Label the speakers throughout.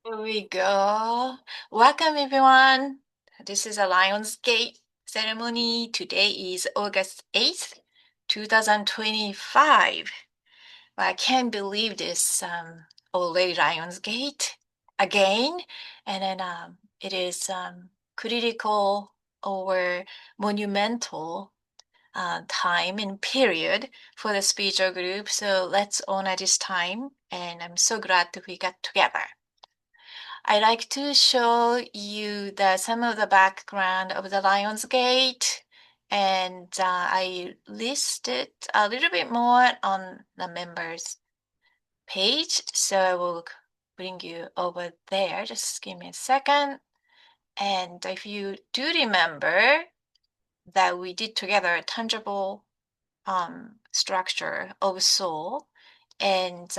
Speaker 1: Here we go. Welcome, everyone. This is a Lionsgate ceremony. Today is August 8th, 2025. I can't believe this already Lionsgate again. And then it is critical or monumental time and period for the spiritual group. So let's honor this time. And I'm so glad that we got together. I like to show you some of the background of the Lionsgate, and I listed a little bit more on the members page, so I will bring you over there. Just give me a second. And if you do remember that we did together a tangible structure of soul, and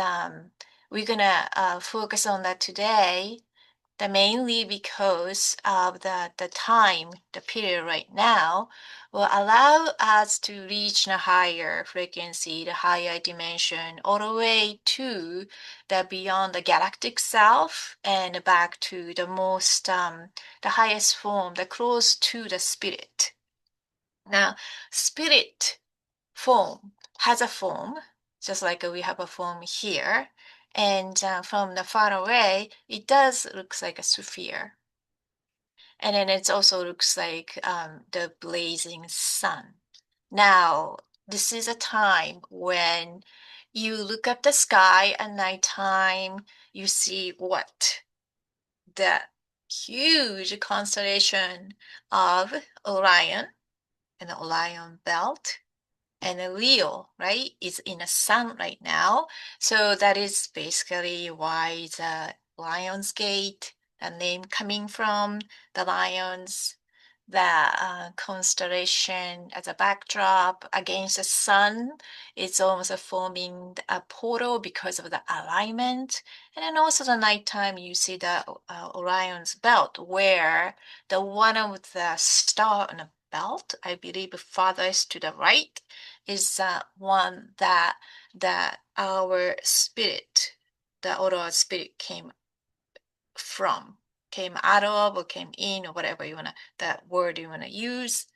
Speaker 1: we're gonna focus on that today that mainly because of the time, the period right now, will allow us to reach a higher frequency, the higher dimension, all the way to the beyond the galactic self and back to the most, the highest form, the close to the spirit. Now, spirit form has a form, just like we have a form here. And from the far away, it does looks like a sphere. And then it also looks like the blazing sun. Now, this is a time when you look up the sky at nighttime, you see what? The huge constellation of Orion and the Orion belt and Leo, right, is in the sun right now. So that is basically why the Lion's Gate, the name coming from the lions, the constellation as a backdrop against the sun. It's almost forming a portal because of the alignment. And then also the nighttime, you see the Orion's belt, where the one of the star on the belt, I believe farthest to the right, is one that our spirit, the Aurora spirit from, came out of, or came in, or whatever you wanna, that word you wanna use.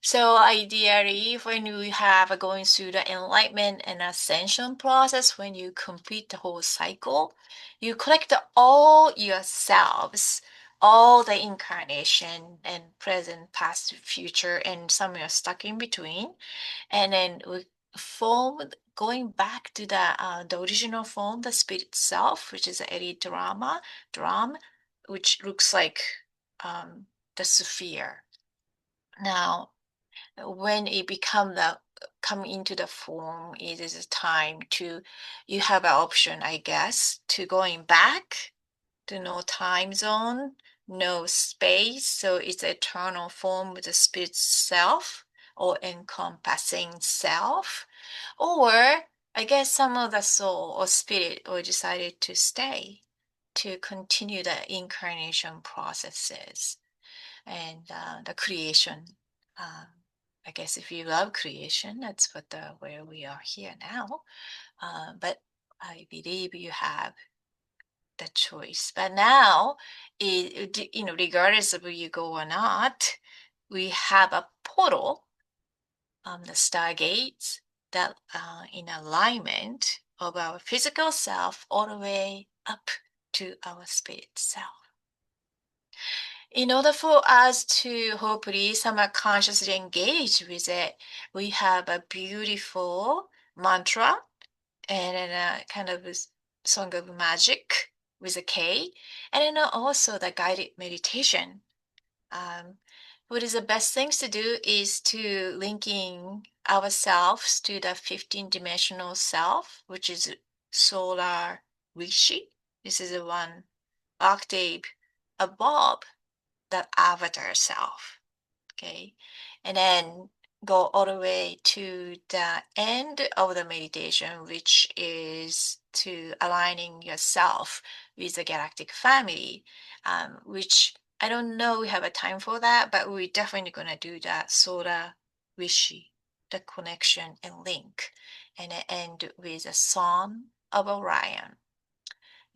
Speaker 1: So ideally, when you have going through the enlightenment and ascension process, when you complete the whole cycle, you collect all yourselves, all the incarnation and present, past, future, and some are stuck in between, and then we form going back to the original form, the spirit itself, which is a drum, which looks like the sphere. Now, when it come into the form, it is a time to, you have an option, I guess, to going back to no time zone, no space. So it's eternal form with the spirit self or encompassing self. Or I guess some of the soul or spirit or decided to stay to continue the incarnation processes and the creation. Um, I guess if you love creation, that's what where we are here now. But I believe you have the choice. But now, regardless of where you go or not, we have a portal, the stargates, that in alignment of our physical self all the way up to our spirit self. In order for us to hopefully somewhat consciously engage with it, we have a beautiful mantra and then a kind of a song of magic with a K, and then also the guided meditation. Um, what is the best things to do is to linking ourselves to the 15-dimensional self, which is solar rishi. This is the one octave above that avatar self. Okay. And then go all the way to the end of the meditation, which is to aligning yourself with the galactic family, which I don't know we have a time for that, but we're definitely going to do that solar rishi, the connection and link, and end with a song of Orion.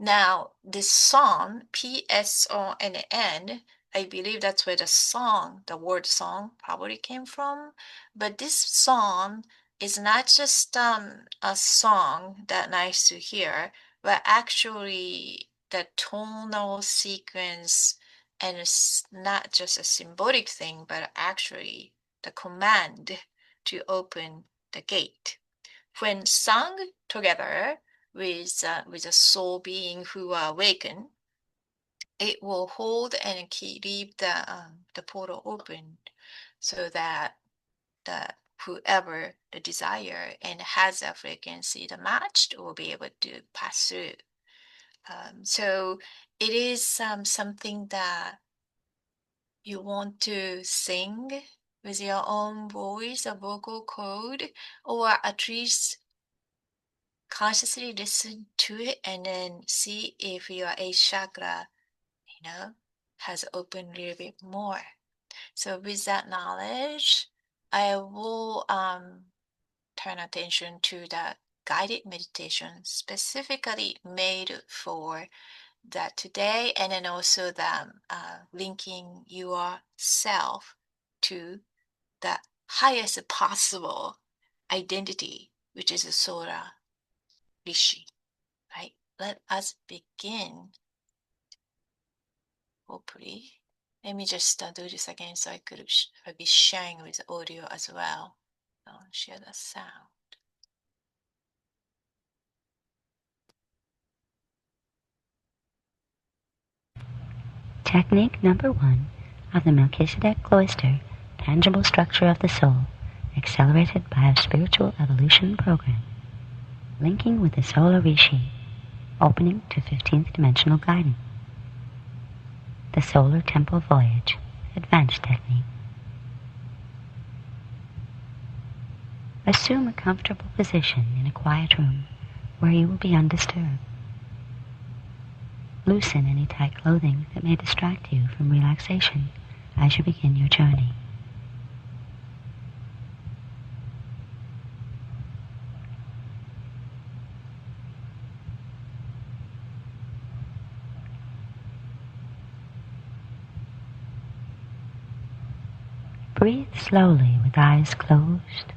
Speaker 1: Now, this song, PSONN, I believe that's where the word song probably came from. But this song is not just a song that nice to hear, but actually the tonal sequence, and it's not just a symbolic thing, but actually the command to open the gate. When sung together with a soul being who are awakened, it will hold and keep the portal open, so that the whoever the desire and has a frequency that matched will be able to pass through. So it is something that you want to sing with your own voice, a vocal code, or at least consciously listen to it and then see if your eighth chakra, has opened a little bit more. So with that knowledge, I will turn attention to the guided meditation specifically made for that today, and then also the linking yourself to the highest possible identity, which is a Sora Rishi. Right? Let us begin. Hopefully. Let me just do this again so I could be sharing with audio as well. Don't share the sound.
Speaker 2: Technique number 1 of the Melchizedek Cloister Tangible Structure of the Soul, accelerated by a Spiritual Evolution Program. Linking with the Solar Rishi, opening to 15th Dimensional Guidance. The Solar Temple Voyage, Advanced Technique. Assume a comfortable position in a quiet room where you will be undisturbed. Loosen any tight clothing that may distract you from relaxation as you begin your journey. Breathe slowly with eyes closed.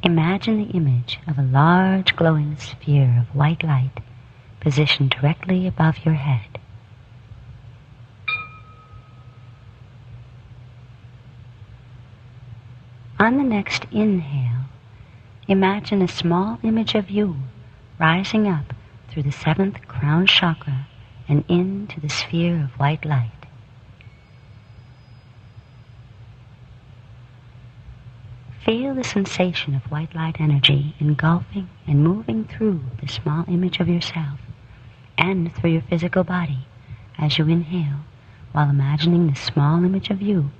Speaker 2: Imagine the image of a large glowing sphere of white light positioned directly above your head. On the next inhale, imagine a small image of you rising up through the 7th crown chakra and into the sphere of white light. Feel the sensation of white light energy engulfing and moving through the small image of yourself and through your physical body as you inhale, while imagining the small image of you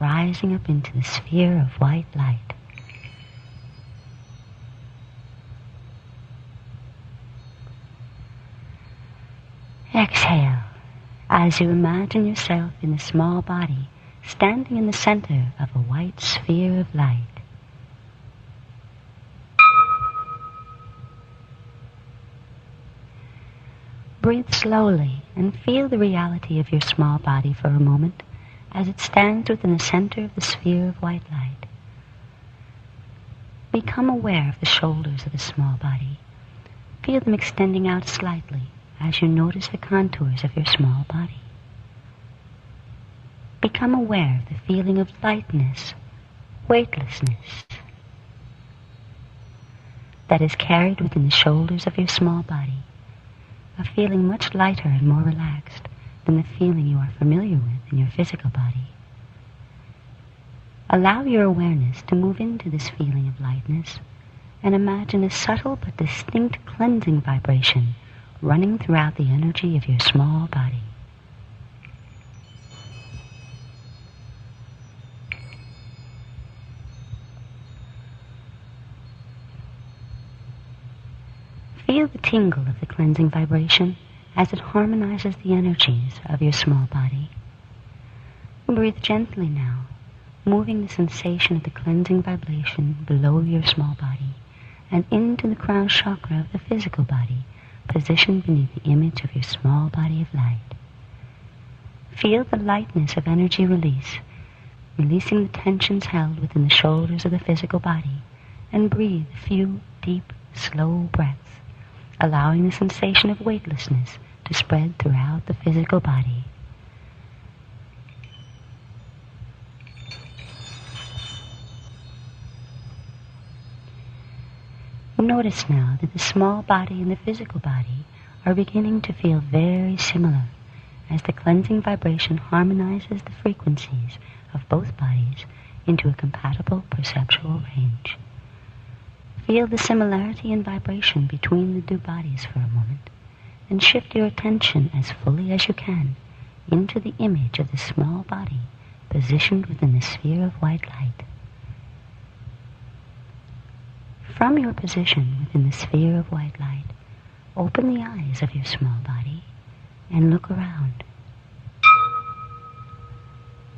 Speaker 2: rising up into the sphere of white light. Exhale as you imagine yourself in a small body standing in the center of a white sphere of light. Breathe slowly and feel the reality of your small body for a moment as it stands within the center of the sphere of white light. Become aware of the shoulders of the small body. Feel them extending out slightly as you notice the contours of your small body. Become aware of the feeling of lightness, weightlessness that is carried within the shoulders of your small body. A feeling much lighter and more relaxed than the feeling you are familiar with in your physical body. Allow your awareness to move into this feeling of lightness and imagine a subtle but distinct cleansing vibration running throughout the energy of your small body. Feel the tingle of the cleansing vibration as it harmonizes the energies of your small body. Breathe gently now, moving the sensation of the cleansing vibration below your small body and into the crown chakra of the physical body positioned beneath the image of your small body of light. Feel the lightness of energy release, releasing the tensions held within the shoulders of the physical body, and breathe a few deep, slow breaths, allowing the sensation of weightlessness to spread throughout the physical body. Notice now that the small body and the physical body are beginning to feel very similar as the cleansing vibration harmonizes the frequencies of both bodies into a compatible perceptual range. Feel the similarity in vibration between the two bodies for a moment, and shift your attention as fully as you can into the image of the small body positioned within the sphere of white light. From your position within the sphere of white light, open the eyes of your small body and look around,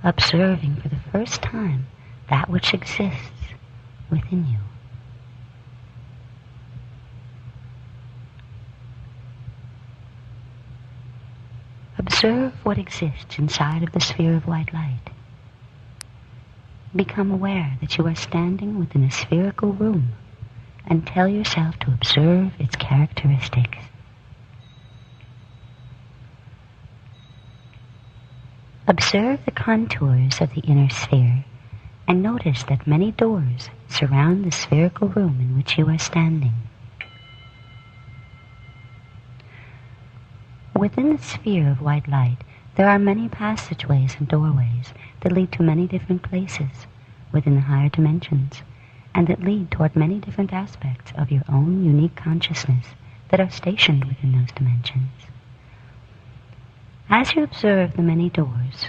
Speaker 2: observing for the first time that which exists within you. Observe what exists inside of the sphere of white light. Become aware that you are standing within a spherical room, and tell yourself to observe its characteristics. Observe the contours of the inner sphere, and notice that many doors surround the spherical room in which you are standing. Within the sphere of white light, there are many passageways and doorways that lead to many different places within the higher dimensions, and that lead toward many different aspects of your own unique consciousness that are stationed within those dimensions. As you observe the many doors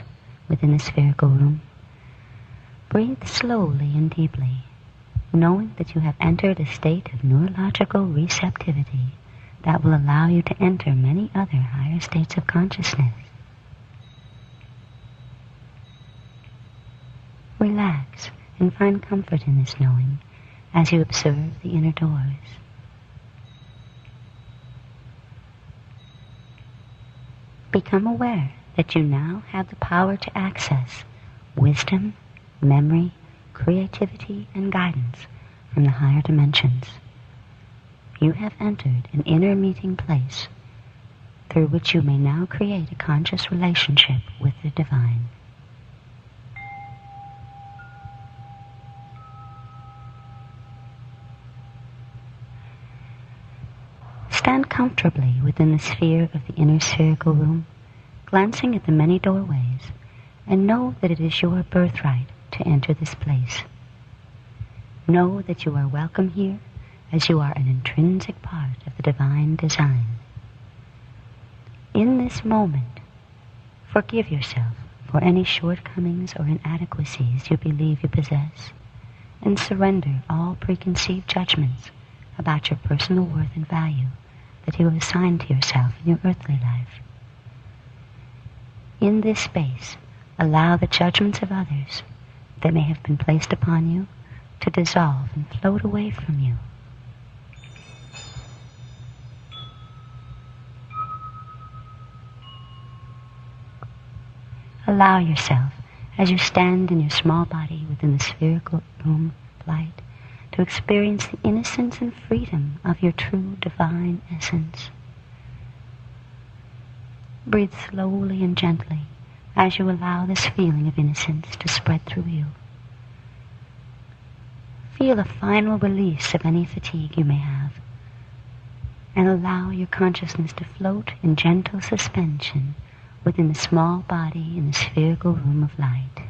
Speaker 2: within the spherical room, breathe slowly and deeply, knowing that you have entered a state of neurological receptivity that will allow you to enter many other higher states of consciousness. Relax and find comfort in this knowing as you observe the inner doors. Become aware that you now have the power to access wisdom, memory, creativity, and guidance from the higher dimensions. You have entered an inner meeting place through which you may now create a conscious relationship with the divine. Stand comfortably within the sphere of the inner spherical room, glancing at the many doorways, and know that it is your birthright to enter this place. Know that you are welcome here as you are an intrinsic part of the divine design. In this moment, forgive yourself for any shortcomings or inadequacies you believe you possess, and surrender all preconceived judgments about your personal worth and value that you have assigned to yourself in your earthly life. In this space, allow the judgments of others that may have been placed upon you to dissolve and float away from you. Allow yourself, as you stand in your small body within the spherical room of light, to experience the innocence and freedom of your true divine essence. Breathe slowly and gently as you allow this feeling of innocence to spread through you. Feel a final release of any fatigue you may have, and allow your consciousness to float in gentle suspension within the small body in the spherical room of light.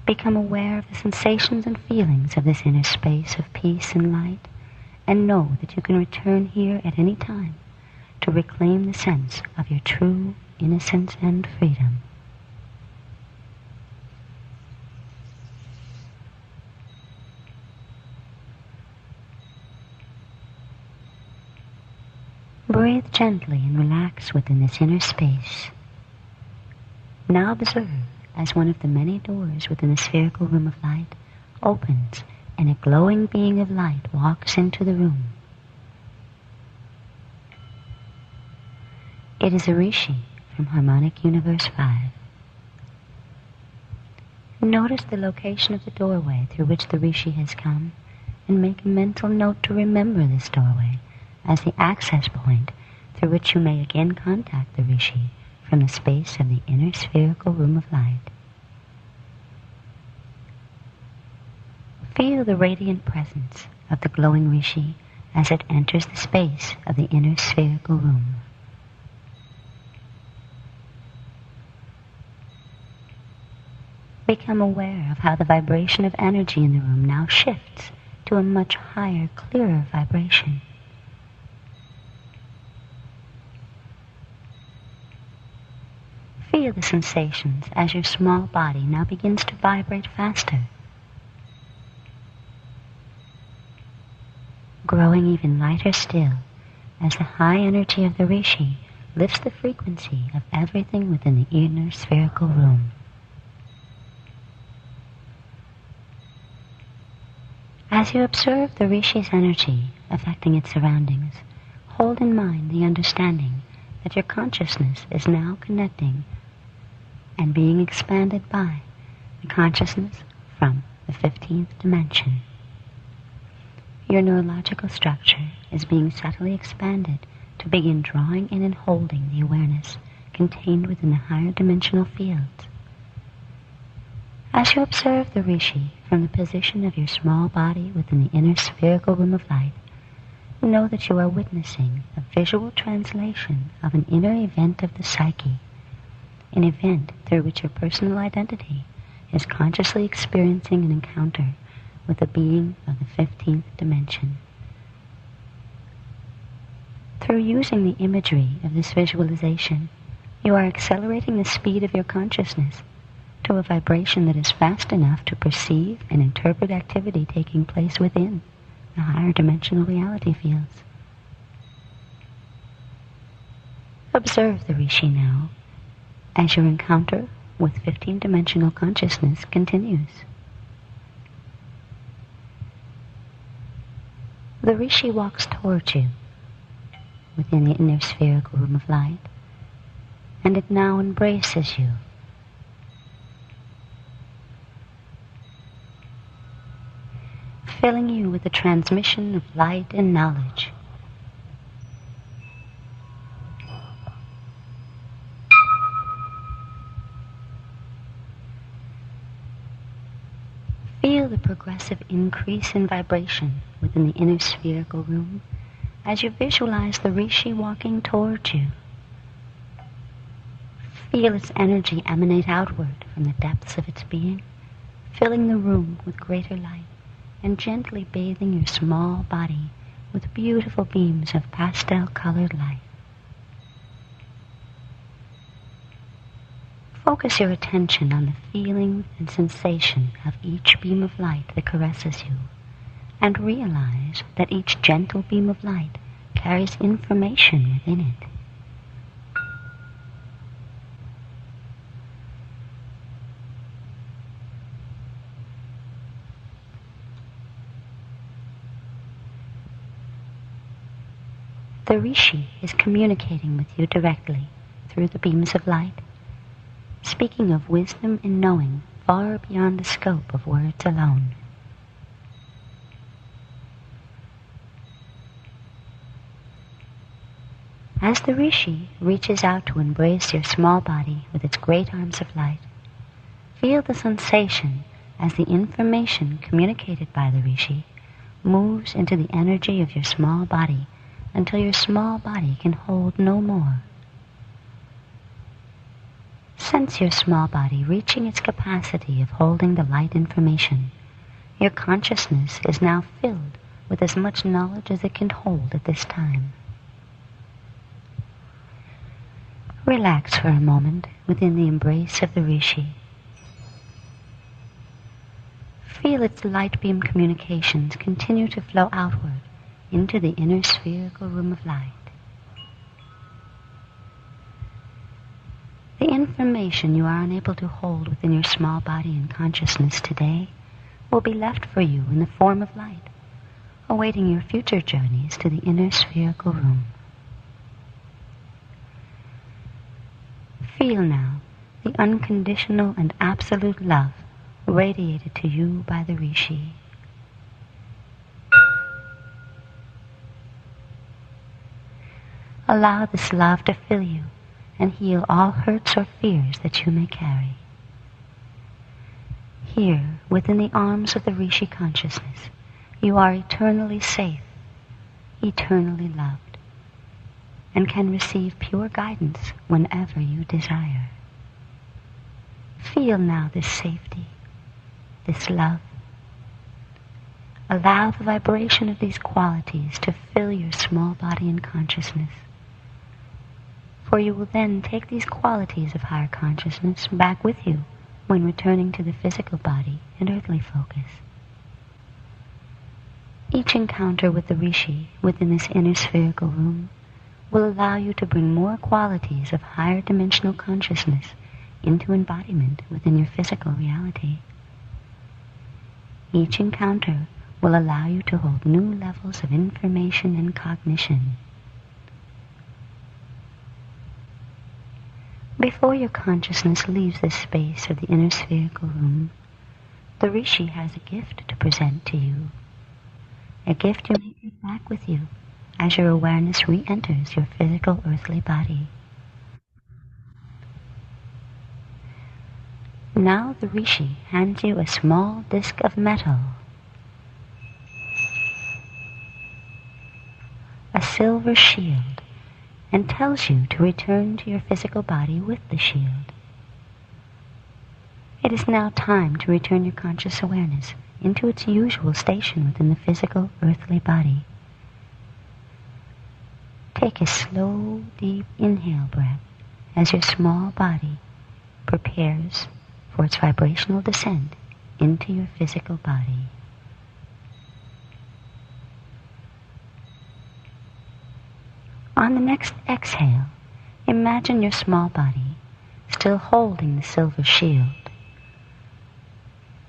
Speaker 2: Become aware of the sensations and feelings of this inner space of peace and light, and know that you can return here at any time to reclaim the sense of your true innocence and freedom. Breathe gently and relax within this inner space. Now observe as one of the many doors within the spherical room of light opens and a glowing being of light walks into the room. It is a Rishi from Harmonic Universe 5. Notice the location of the doorway through which the Rishi has come, and make a mental note to remember this doorway as the access point through which you may again contact the Rishi from the space of the inner spherical room of light. Feel the radiant presence of the glowing Rishi as it enters the space of the inner spherical room. Become aware of how the vibration of energy in the room now shifts to a much higher, clearer vibration. Feel the sensations as your small body now begins to vibrate faster, growing even lighter still as the high energy of the Rishi lifts the frequency of everything within the inner spherical room. As you observe the Rishi's energy affecting its surroundings, hold in mind the understanding that your consciousness is now connecting and being expanded by the consciousness from the 15th dimension. Your neurological structure is being subtly expanded to begin drawing in and holding the awareness contained within the higher dimensional fields. As you observe the Rishi from the position of your small body within the inner spherical room of light, know that you are witnessing a visual translation of an inner event of the psyche, an event through which your personal identity is consciously experiencing an encounter with a being of the 15th dimension. Through using the imagery of this visualization, you are accelerating the speed of your consciousness to a vibration that is fast enough to perceive and interpret activity taking place within the higher dimensional reality fields. Observe the Rishi now as your encounter with 15-dimensional consciousness continues. The Rishi walks towards you within the inner spherical room of light, and it now embraces you. Filling you with the transmission of light and knowledge. Feel the progressive increase in vibration within the inner spherical room as you visualize the Rishi walking towards you. Feel its energy emanate outward from the depths of its being, filling the room with greater light and gently bathing your small body with beautiful beams of pastel-colored light. Focus your attention on the feeling and sensation of each beam of light that caresses you, and realize that each gentle beam of light carries information within it. The Rishi is communicating with you directly through the beams of light, speaking of wisdom and knowing far beyond the scope of words alone. As the Rishi reaches out to embrace your small body with its great arms of light, feel the sensation as the information communicated by the Rishi moves into the energy of your small body until your small body can hold no more. Sense your small body reaching its capacity of holding the light information. Your consciousness is now filled with as much knowledge as it can hold at this time. Relax for a moment within the embrace of the Rishi. Feel its light beam communications continue to flow outward into the inner spherical room of light. The information you are unable to hold within your small body and consciousness today will be left for you in the form of light, awaiting your future journeys to the inner spherical room. Feel now the unconditional and absolute love radiated to you by the Rishi. Allow this love to fill you and heal all hurts or fears that you may carry. Here, within the arms of the Rishi consciousness, you are eternally safe, eternally loved, and can receive pure guidance whenever you desire. Feel now this safety, this love. Allow the vibration of these qualities to fill your small body and consciousness. For you will then take these qualities of higher consciousness back with you when returning to the physical body and earthly focus. Each encounter with the Rishi within this inner spherical room will allow you to bring more qualities of higher dimensional consciousness into embodiment within your physical reality. Each encounter will allow you to hold new levels of information and cognition. Before your consciousness leaves the space of the inner spherical room, the Rishi has a gift to present to you. A gift you may take back with you as your awareness re-enters your physical earthly body. Now the Rishi hands you a small disc of metal, a silver shield, and tells you to return to your physical body with the shield. It is now time to return your conscious awareness into its usual station within the physical earthly body. Take a slow, deep inhale breath as your small body prepares for its vibrational descent into your physical body. On the next exhale, imagine your small body still holding the silver shield,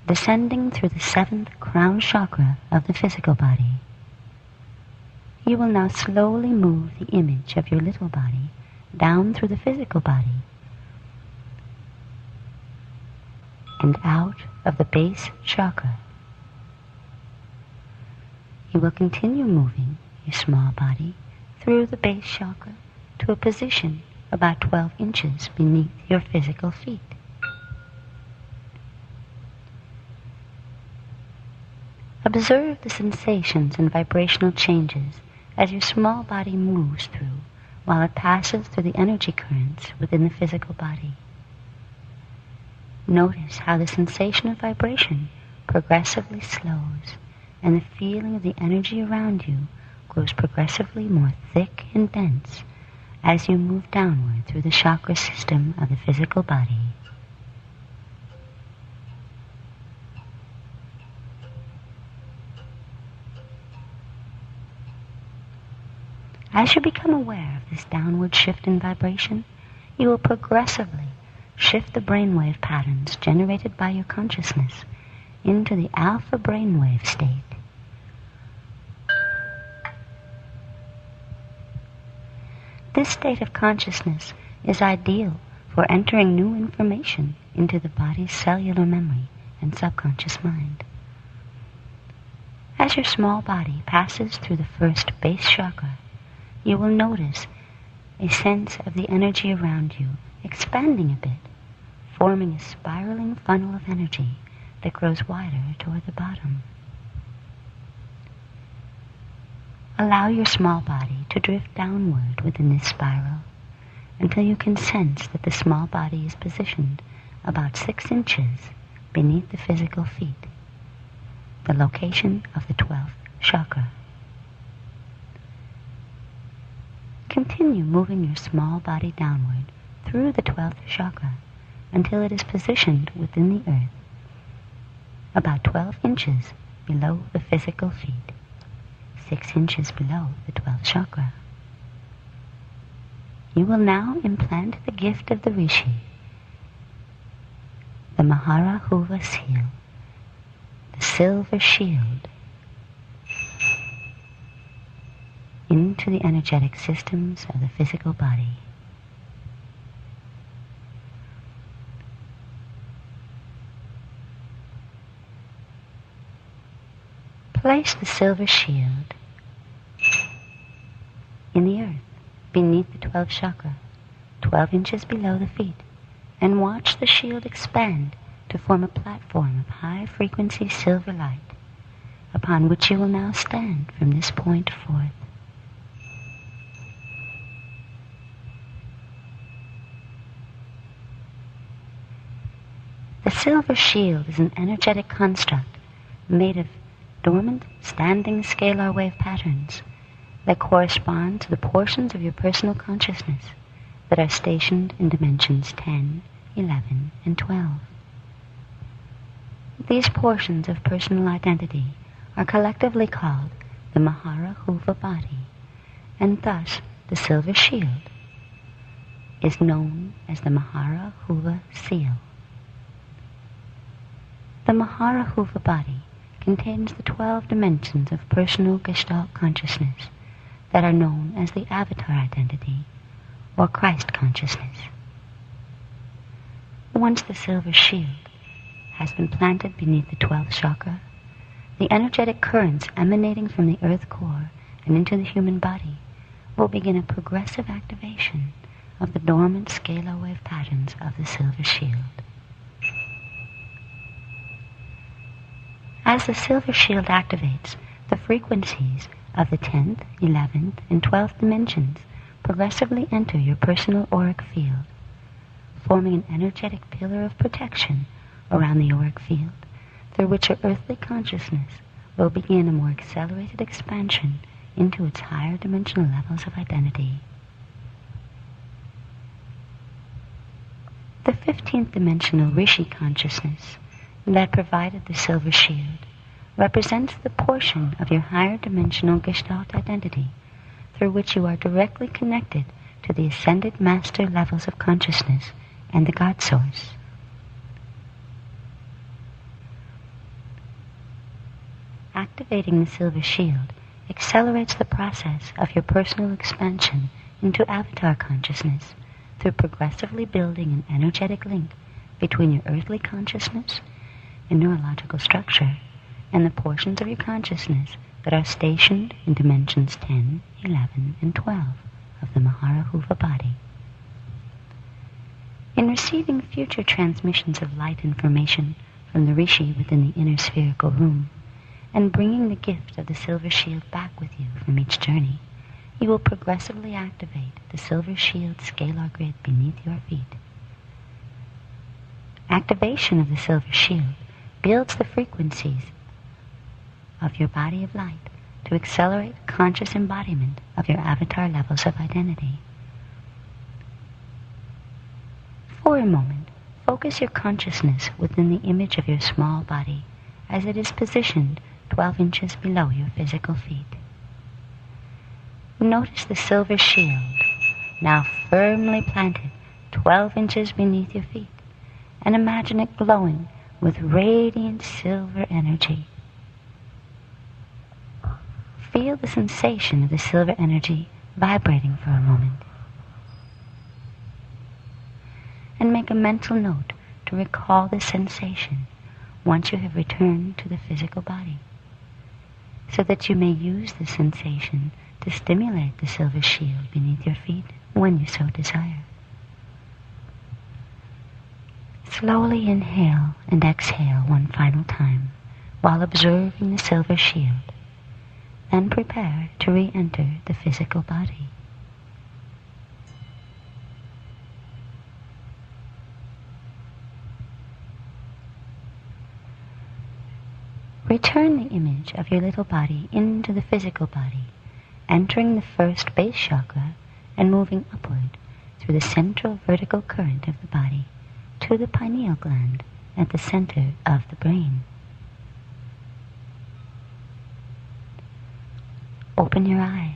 Speaker 2: descending through the 7th crown chakra of the physical body. You will now slowly move the image of your little body down through the physical body and out of the base chakra. You will continue moving your small body through the base chakra to a position about 12 inches beneath your physical feet. Observe the sensations and vibrational changes as your small body moves through while it passes through the energy currents within the physical body. Notice how the sensation of vibration progressively slows and the feeling of the energy around you grows progressively more thick and dense as you move downward through the chakra system of the physical body. As you become aware of this downward shift in vibration, you will progressively shift the brainwave patterns generated by your consciousness into the alpha brainwave state. This state of consciousness is ideal for entering new information into the body's cellular memory and subconscious mind. As your small body passes through the first base chakra, you will notice a sense of the energy around you expanding a bit, forming a spiraling funnel of energy that grows wider toward the bottom. Allow your small body to drift downward within this spiral until you can sense that the small body is positioned about 6 inches beneath the physical feet, the location of the 12th chakra. Continue moving your small body downward through the 12th chakra until it is positioned within the earth, about 12 inches below the physical feet, 6 inches below the 12th chakra. You will now implant the gift of the Rishi, the Maharahuva seal, the silver shield, into the energetic systems of the physical body. Place the silver shield in the earth beneath the 12th chakra, 12 inches below the feet, and watch the shield expand to form a platform of high-frequency silver light upon which you will now stand from this point forth. The silver shield is an energetic construct made of dormant, standing scalar wave patterns that correspond to the portions of your personal consciousness that are stationed in dimensions 10, 11, and 12. These portions of personal identity are collectively called the Maharahuva body, and thus the silver shield is known as the Maharahuva seal. The Maharahuva body contains the 12 dimensions of personal Gestalt consciousness that are known as the avatar identity or Christ consciousness. Once the silver shield has been planted beneath the 12th chakra, the energetic currents emanating from the earth core and into the human body will begin a progressive activation of the dormant scalar wave patterns of the silver shield. As the silver shield activates, the frequencies of the 10th, 11th, and 12th dimensions progressively enter your personal auric field, forming an energetic pillar of protection around the auric field, through which your earthly consciousness will begin a more accelerated expansion into its higher dimensional levels of identity. The 15th dimensional Rishi consciousness that provided the silver shield represents the portion of your higher dimensional Gestalt identity through which you are directly connected to the ascended master levels of consciousness and the God Source. Activating the silver shield accelerates the process of your personal expansion into avatar consciousness through progressively building an energetic link between your earthly consciousness and neurological structure and the portions of your consciousness that are stationed in dimensions 10, 11, and 12 of the Maharahuva body. In receiving future transmissions of light information from the Rishi within the inner spherical room, and bringing the gift of the silver shield back with you from each journey, you will progressively activate the silver shield scalar grid beneath your feet. Activation of the silver shield builds the frequencies of your body of light to accelerate conscious embodiment of your avatar levels of identity. For a moment, focus your consciousness within the image of your small body as it is positioned 12 inches below your physical feet. Notice the silver shield, now firmly planted 12 inches beneath your feet, and imagine it glowing with radiant silver energy. Feel the sensation of the silver energy vibrating for a moment. And make a mental note to recall the sensation once you have returned to the physical body, so that you may use the sensation to stimulate the silver shield beneath your feet when you so desire. Slowly inhale and exhale one final time while observing the silver shield. Then prepare to re-enter the physical body. Return the image of your little body into the physical body, entering the first base chakra and moving upward through the central vertical current of the body to the pineal gland at the center of the brain. Open your eyes.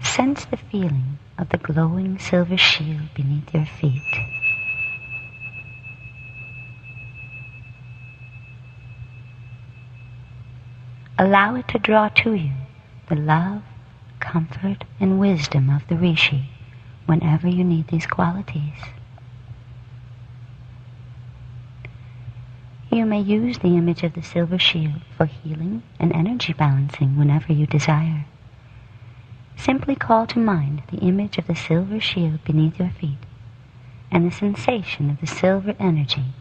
Speaker 2: Sense the feeling of the glowing silver shield beneath your feet. Allow it to draw to you the love, comfort, and wisdom of the Rishi whenever you need these qualities. You may use the image of the silver shield for healing and energy balancing whenever you desire. Simply call to mind the image of the silver shield beneath your feet and the sensation of the silver energy.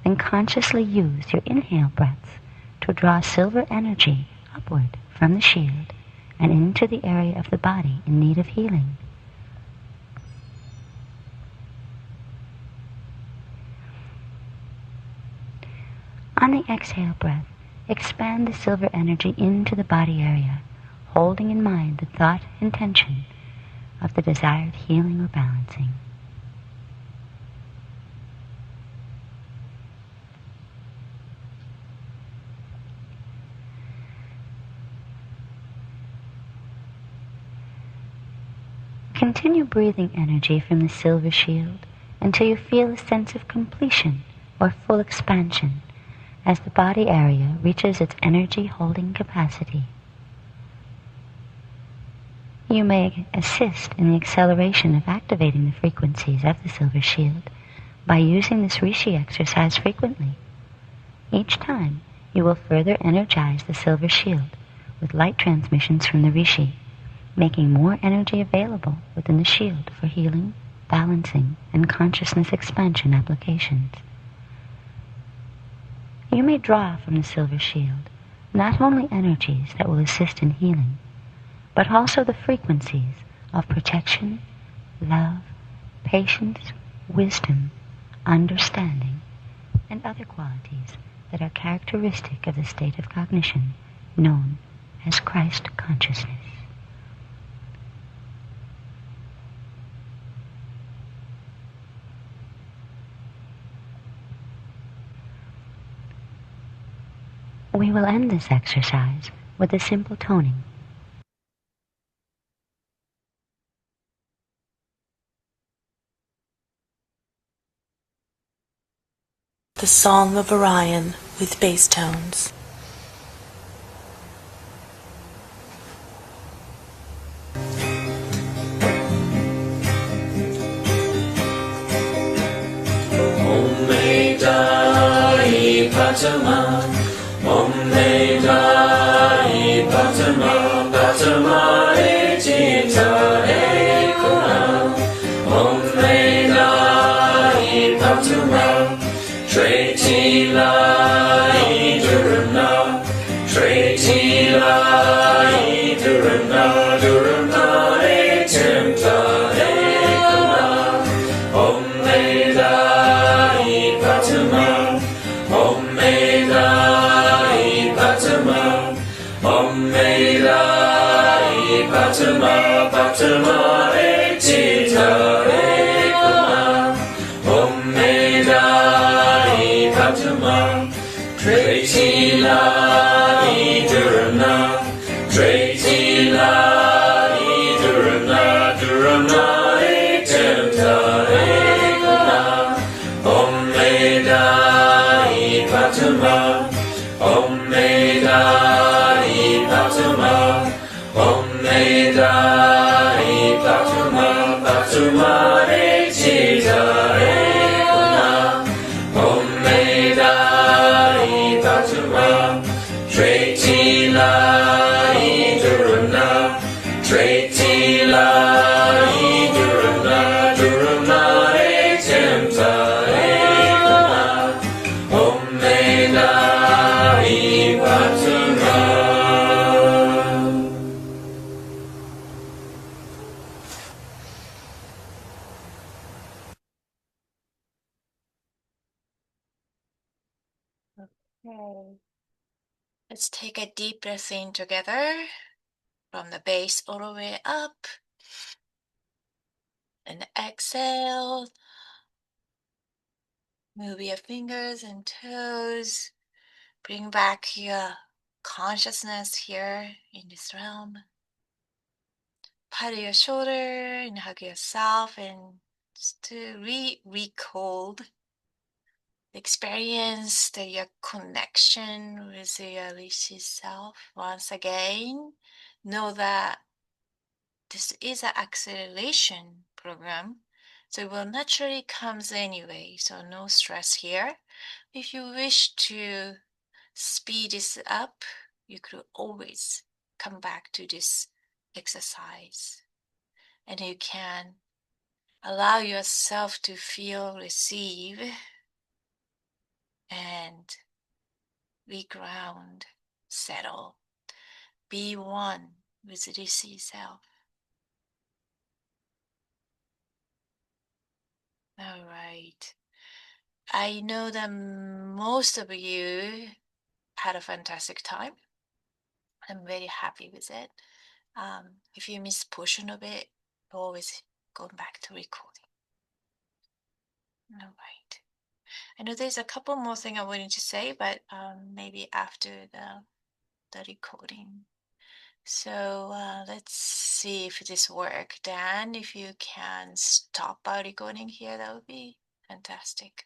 Speaker 2: Then consciously use your inhale breaths to draw silver energy upward from the shield and into the area of the body in need of healing. On the exhale breath, expand the silver energy into the body area, holding in mind the thought intention of the desired healing or balancing. Continue breathing energy from the silver shield until you feel a sense of completion or full expansion as the body area reaches its energy holding capacity. You may assist in the acceleration of activating the frequencies of the silver shield by using this Rishi exercise frequently. Each time, you will further energize the silver shield with light transmissions from the Rishi, making more energy available within the shield for healing, balancing, and consciousness expansion applications. You may draw from the silver shield not only energies that will assist in healing, but also the frequencies of protection, love, patience, wisdom, understanding, and other qualities that are characteristic of the state of cognition known as Christ consciousness. We will end this exercise with a simple toning.
Speaker 3: The Song of Orion with bass tones.
Speaker 4: Om Medai Patama, Om Medai Patama, Patama Ejita Ekuna, Om Medai Patama, Tretila Idurana, Tretila Idurana, Durana Etimta Ekuna, Om Medai Patama, Om Medai Patama, Om Medai Patama, Patama Etita Ekuma, Om Medai Patama, Tretila Idurana, Tretila Idurana, Durana Etimta Ekuna, Om Medai Patama, Om Medai Patama, Om Medai Patama, Patama Etita Ekuna, Om Medai Patama, Tretila Idurana, Tretila Idurana, Durana Etimta Ekuna, Om Medai Patama.
Speaker 1: Okay. Let's take a deep breath in together from the base all the way up. And exhale. Move your fingers and toes. Bring back your consciousness here in this realm. Pat your shoulder and hug yourself and just to recall the experience that your connection with your Rishi self. Once again, know that this is an acceleration program, so it will naturally comes anyway, so no stress here. If you wish to speed this up, you could always come back to this exercise. And you can allow yourself to feel, receive, and reground, settle, be one with this self. All right. I know that most of you had a fantastic time. I'm very happy with it. If you miss portion of it, always go back to recording. All right. I know there's a couple more things I wanted to say, but maybe after the recording. So let's see if this works. Dan, if you can stop our recording here, that would be fantastic.